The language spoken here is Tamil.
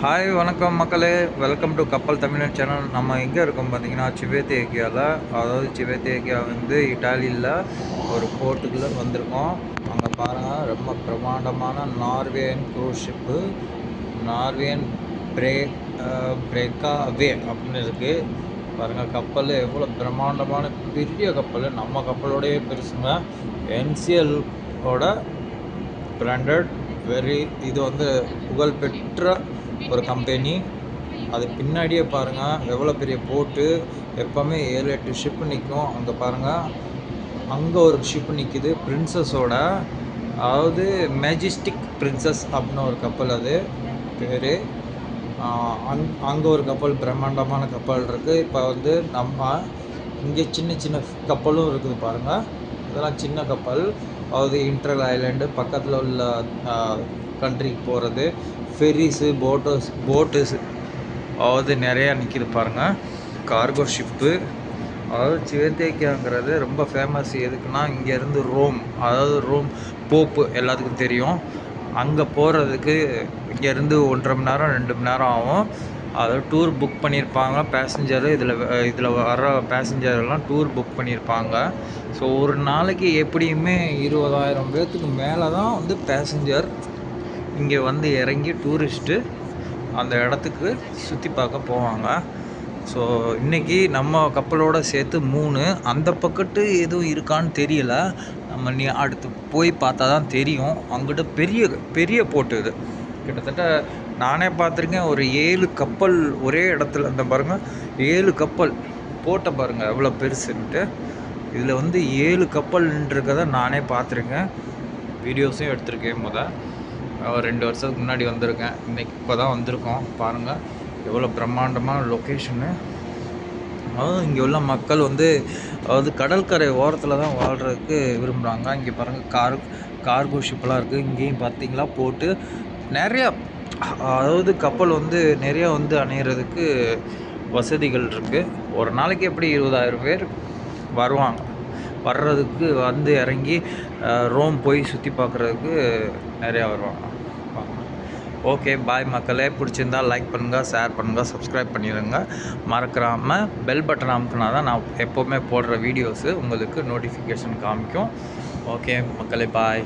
ஹாய் வணக்கம் மக்களே, வெல்கம் டு கப்பல் தமிழன் சேனல். நம்ம எங்கே இருக்கோம் பார்த்தீங்கன்னா சிவேத்தேக்கியாவில். அதாவது சிவேத்தேக்கியா வந்து இட்டாலியில் ஒரு போர்ட்டுக்குள்ளே வந்திருக்கோம். அங்கே பாருங்கள், ரொம்ப பிரமாண்டமான நார்வேயன் க்ரூஸ் ஷிப்பு, நார்வேயன் பிரே பிரேக்காவே அப்படின்னு இருக்குது. பாருங்கள், கப்பல் எவ்வளோ பிரம்மாண்டமான பெரிய கப்பல், நம்ம கப்பலோடையே பெருசுங்க. என்சிஎலோட பிராண்டட் இது வந்து புகழ்பெற்ற ஒரு கம்பெனி. அது பின்னாடியே பாருங்கள் எவ்வளோ பெரிய போட்டு, எப்போவுமே 7-8 ஷிப்பு நிற்கும். அங்கே பாருங்கள், அங்கே ஒரு ஷிப்பு நிற்கிது பிரின்சஸோட, அதாவது மேஜிஸ்டிக் பிரின்சஸ் அப்படின்னு ஒரு கப்பல், அது பேர். அங்கே ஒரு கப்பல், பிரம்மாண்டமான கப்பல் இருக்குது. இப்போ வந்து நம்ம இங்கே சின்ன சின்ன கப்பலும் இருக்குது பாருங்கள். இதெல்லாம் சின்ன கப்பல், அதாவது இன்டர் ஐலாண்டு பக்கத்தில் உள்ள கண்ட்ரிக்கு போகிறது. ஃபெரிஸு, போட்டுஸ் அதாவது நிறையா நிற்கிது பாருங்கள். கார்கோ ஷிப்பு, அதாவது சிவேத்தேக்கியாங்கிறது ரொம்ப ஃபேமஸ். எதுக்குன்னா, இங்கேருந்து ரோம், அதாவது ரோம் போப்பு எல்லாத்துக்கும் தெரியும். அங்கே போகிறதுக்கு இங்கேருந்து 1.5 மணி நேரம் 2 மணி நேரம் ஆகும். அதாவது டூர் புக் பண்ணியிருப்பாங்க பேசஞ்சரு. இதில் வர பேசஞ்சர்லாம் டூர் புக் பண்ணியிருப்பாங்க. ஸோ ஒரு நாளைக்கு எப்படியுமே 20,000 பேர்த்துக்கு மேலே தான் வந்து பேசஞ்சர் இங்கே வந்து இறங்கி டூரிஸ்ட்டு அந்த இடத்துக்கு சுற்றி பார்க்க போவாங்க. ஸோ இன்றைக்கி நம்ம கப்பலோடு சேர்த்து 3, அந்த பக்கத்து எதுவும் இருக்கான்னு தெரியல. நம்ம அடுத்து போய் பார்த்தா தான் தெரியும். அங்கிட்ட பெரிய பெரிய போட்டு இது, கிட்டத்தட்ட நானே பார்த்துருக்கேன். ஒரு 7 கப்பல் ஒரே இடத்துல, அந்த பாருங்கள் 7 கப்பல் போட்டை பாருங்கள் எவ்வளோ பெருசுன்ட்டு. இதில் வந்து 7 கப்பல்ன்றதை நானே பார்த்துருக்கேன், வீடியோஸையும் எடுத்திருக்கேன். 2 வருஷத்துக்கு முன்னாடி வந்திருக்கேன். இன்றைக்கி இப்போ தான் வந்திருக்கோம். பாருங்கள் எவ்வளோ பிரம்மாண்டமான லொக்கேஷனு. அதாவது இங்கே உள்ள மக்கள் வந்து, அதாவது கடற்கரை ஓரத்தில் தான் வாழ்கிறதுக்கு விரும்புகிறாங்க. இங்கே பாருங்கள் கார்கோ ஷிப்பெலாம் இருக்குது. இங்கேயும் பார்த்தீங்களா போட்டு நிறையா, அதாவது கப்பல் வந்து நிறையா வந்து அணையிறதுக்கு வசதிகள் இருக்குது. ஒரு நாளைக்கு எப்படி 20,000 பேர் வருவாங்க. வர்றதுக்கு வந்து இறங்கி ரோம் போய் சுற்றி பார்க்குறதுக்கு நிறையா வருவாங்க. ஓகே, பாய் மக்களே. பிடிச்சிருந்தால் லைக் பண்ணுங்கள், ஷேர் பண்ணுங்கள், சப்ஸ்கிரைப் பண்ணிடுங்க. மறக்காமல் பெல் பட்டன் அமுக்குனா தான் நான் எப்போவுமே போடுற வீடியோஸு உங்களுக்கு நோட்டிஃபிகேஷன் காமிக்கும். ஓகே மக்களே, பாய்.